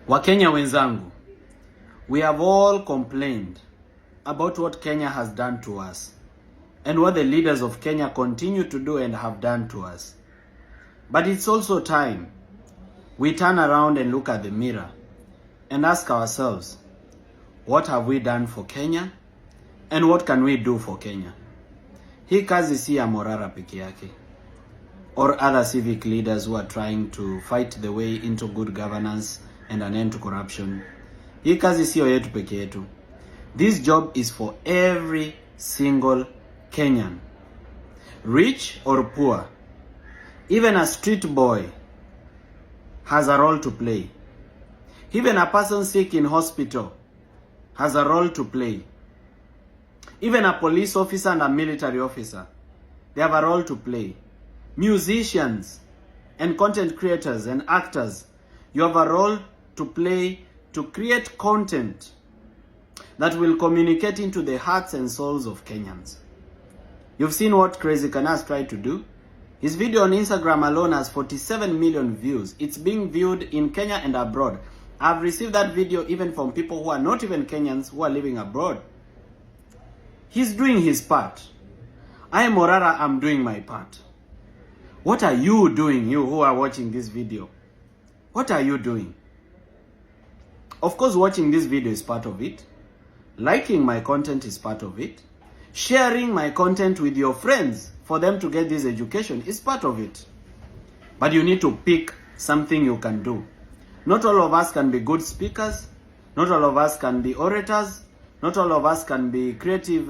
Wakenya wenzangu, we have all complained about what Kenya has done to us and what the leaders of Kenya continue to do and have done to us. But it's also time we turn around and look at the mirror and ask ourselves, what have we done for Kenya and what can we do for Kenya? Hii kazi si ya Morara peke yake or other civic leaders who are trying to fight the way into good governance and an end to corruption. Hii kazi sio yetu peke yetu. This job is for every single Kenyan, rich or poor. Even a street boy has a role to play. Even a person sick in hospital has a role to play. Even a police officer and a military officer, they have a role to play. Musicians and content creators and actors, you have a role to play to create content that will communicate into the hearts and souls of Kenyans. You've seen what Crazy Kanas tried to do. His video on Instagram alone has 47 million views. It's being viewed in Kenya and abroad. I've received that video even from people who are not even Kenyans who are living abroad. He's doing his part. I, Morara, am doing my part. What are you doing, you who are watching this video? What are you doing? Of course, watching this video is part of it. Liking my content is part of it. Sharing my content with your friends for them to get this education is part of it. But you need to pick something you can do. Not all of us can be good speakers. Not all of us can be orators. Not all of us can be creative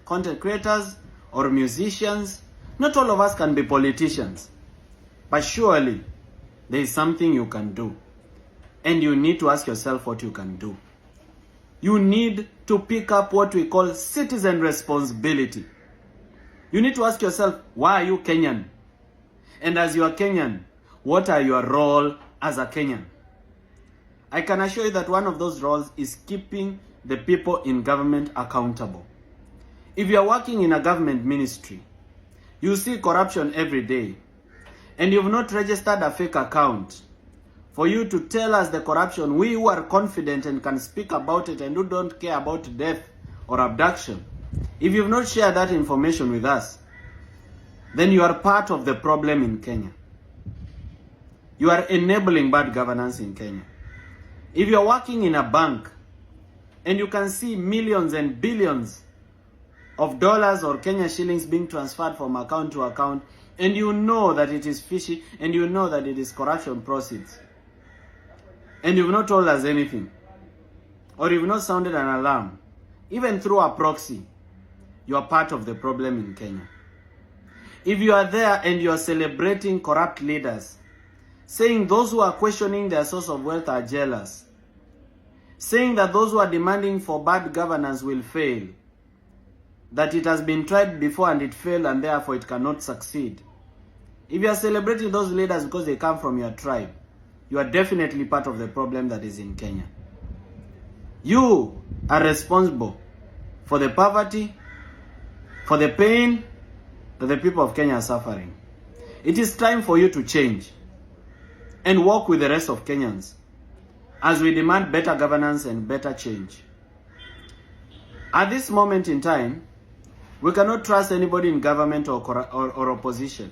content creators or musicians. Not all of us can be politicians. But surely, there is something you can do. And you need to ask yourself what you can do. You need to pick up what we call citizen responsibility. You need to ask yourself, why are you Kenyan? And as you are Kenyan, what are your role as a Kenyan? I can assure you that one of those roles is keeping the people in government accountable. If you are working in a government ministry, you see corruption every day, and you've not registered a fake account for you to tell us the corruption, we who are confident and can speak about it and who don't care about death or abduction, if you've not shared that information with us, then you are part of the problem in Kenya. You are enabling bad governance in Kenya. If you're working in a bank and you can see millions and billions of dollars or Kenya shillings being transferred from account to account, and you know that it is fishy and you know that it is corruption proceeds, and you've not told us anything, or you've not sounded an alarm, even through a proxy, you are part of the problem in Kenya. If you are there and you are celebrating corrupt leaders, saying those who are questioning their source of wealth are jealous, saying that those who are demanding for bad governance will fail, that it has been tried before and it failed and therefore it cannot succeed. If you are celebrating those leaders because they come from your tribe, you are definitely part of the problem that is in Kenya. You are responsible for the poverty, for the pain that the people of Kenya are suffering. It is time for you to change and work with the rest of Kenyans as we demand better governance and better change. At this moment in time, we cannot trust anybody in government or opposition,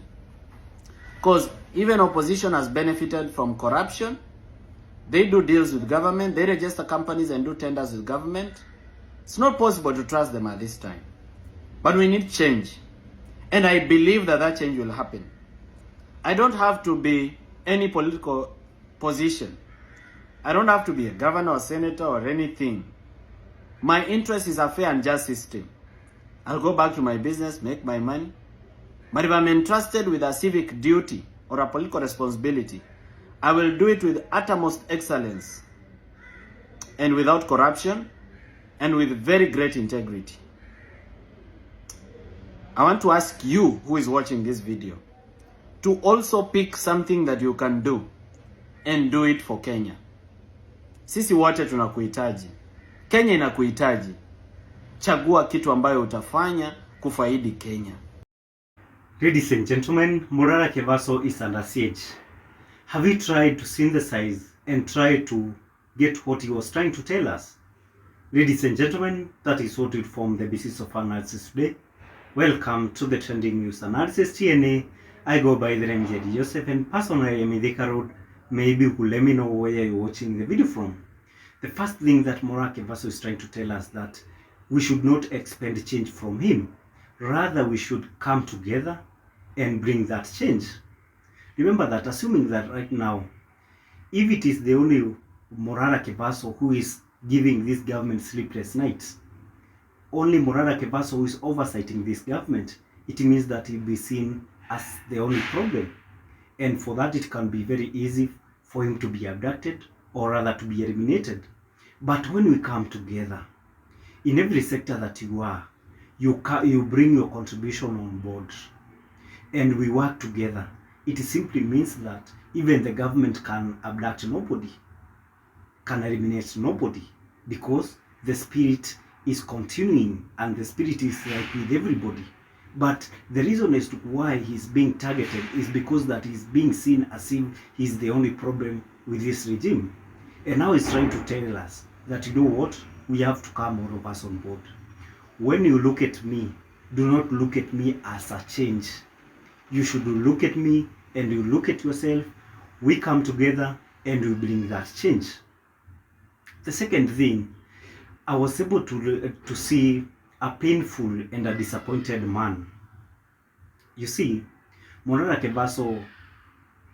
because even opposition has benefited from corruption. They do deals with government, they register companies and do tenders with government. It's not possible to trust them at this time. But we need change. And I believe that that change will happen. I don't have to be any political position. I don't have to be a governor or senator or anything. My interest is a fair and just system. I'll go back to my business, make my money. But if I'm entrusted with a civic duty or a political responsibility, I will do it with uttermost excellence and without corruption and with very great integrity. I want to ask you who is watching this video to also pick something that you can do and do it for Kenya. Sisi wote tunakuhitaji. Kenya inakuhitaji. Chagua kitu ambayo utafanya kufaidi Kenya. Ladies and gentlemen, Morara Kebaso is under siege. Have you tried to synthesize and try to get what he was trying to tell us. Ladies and gentlemen, that is what will form the basis of analysis today. Welcome to the Trending News Analysis TNA. I go by the name JD Joseph, and personally I am in Thika Road. Maybe you could let me know where you're watching the video from. The first thing that Morara Kebaso is trying to tell us that we should not expect change from him. Rather, we should come together and bring that change. Remember that, assuming that right now, if it is the only Morara Kebaso who is giving this government sleepless nights, only Morara Kebaso who is oversighting this government, it means that he'll be seen as the only problem. And for that, it can be very easy for him to be abducted, or rather to be eliminated. But when we come together, in every sector that you are, you bring your contribution on board, and we work together. It simply means that even the government can abduct nobody, can eliminate nobody, because the spirit is continuing and the spirit is like with everybody. But the reason as to why he's being targeted is because that he's being seen as if he's the only problem with this regime. And now he's trying to tell us that, you know what, we have to come all of us on board. When you look at me, do not look at me as a change. You should look at me and you look at yourself. We come together and we bring that change. The second thing, I was able to see a painful and a disappointed man. You see, Morara Kebaso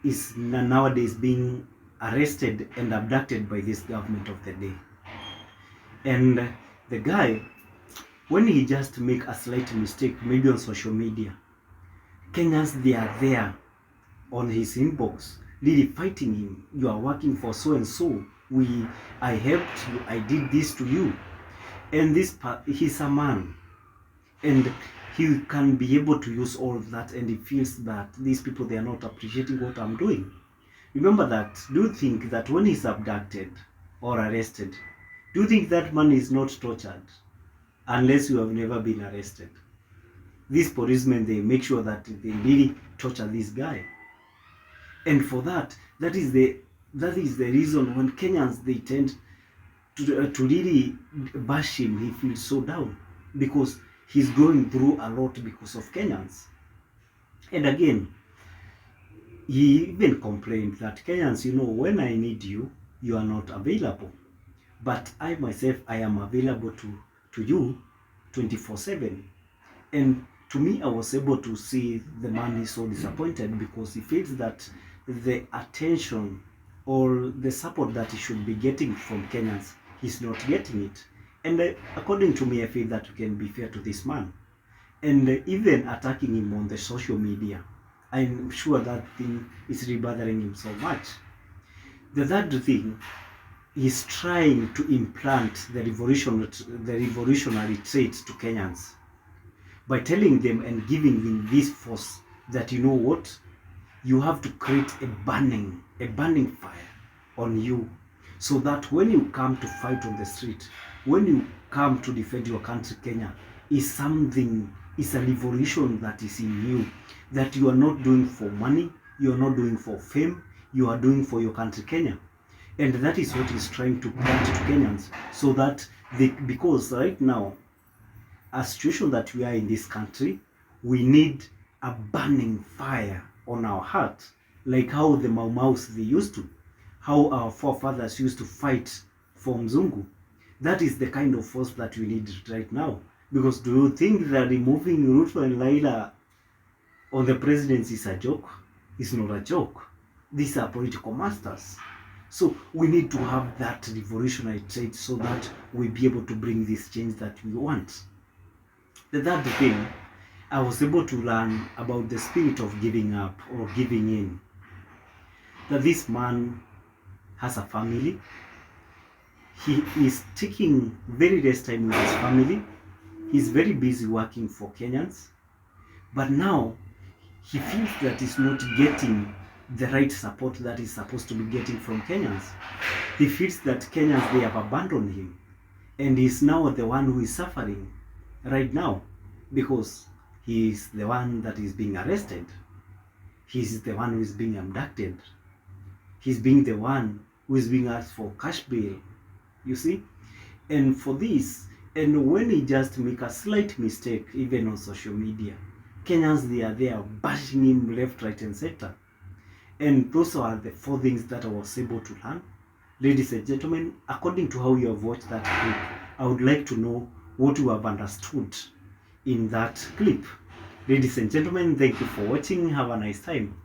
is nowadays being arrested and abducted by this government of the day. And the guy, when he just make a slight mistake, maybe on social media, Kenyans, they are there on his inbox, really fighting him. You are working for so and so. I helped you. I did this to you. And he's a man, and he can be able to use all of that, and he feels that these people, they are not appreciating what I'm doing. Remember that. Do you think that when he's abducted or arrested, do you think that man is not tortured? Unless you have never been arrested. These policemen, they make sure that they really torture this guy. And for that, that is the reason when Kenyans, they tend to really bash him, he feels so down, because he's going through a lot because of Kenyans. And again, he even complained that Kenyans, you know, when I need you, you are not available. But I myself, I am available to you 24/7. And to me, I was able to see the man is so disappointed because he feels that the attention or the support that he should be getting from Kenyans, he's not getting it. And according to me, I feel that we can be fair to this man. And even attacking him on the social media, I'm sure that thing is really bothering him so much. The third thing, he's trying to implant the revolutionary traits to Kenyans by telling them and giving them this force that, you know what, you have to create a burning fire on you, so that when you come to fight on the street, when you come to defend your country, Kenya, is a revolution that is in you, that you are not doing for money, you are not doing for fame, you are doing for your country, Kenya. And that is what he's trying to plant to Kenyans, so that because right now, a situation that we are in this country, we need a burning fire on our heart, like how the Mau Maus, they used to, how our forefathers used to fight for Mzungu. That is the kind of force that we need right now. Because do you think that removing Ruto and Laila on the presidency is a joke? It's not a joke. These are political masters. So we need to have that revolutionary trait so that we be able to bring this change that we want. The third thing, I was able to learn about the spirit of giving up or giving in. That this man has a family. He is taking very less time with his family. He's very busy working for Kenyans. But now, he feels that he's not getting the right support that he's supposed to be getting from Kenyans. He feels that Kenyans, they have abandoned him. And he's now the one who is suffering right now, because he is the one that is being arrested. He is the one who is being abducted. He's being the one who is being asked for cash bail, you see. And for this, and when he just make a slight mistake, even on social media, Kenyans, they are there bashing him left, right, and center. And those are the 4 things that I was able to learn. Ladies and gentlemen, according to how you have watched that clip, I would like to know what you have understood in that clip. Ladies and gentlemen, thank you for watching. Have a nice time.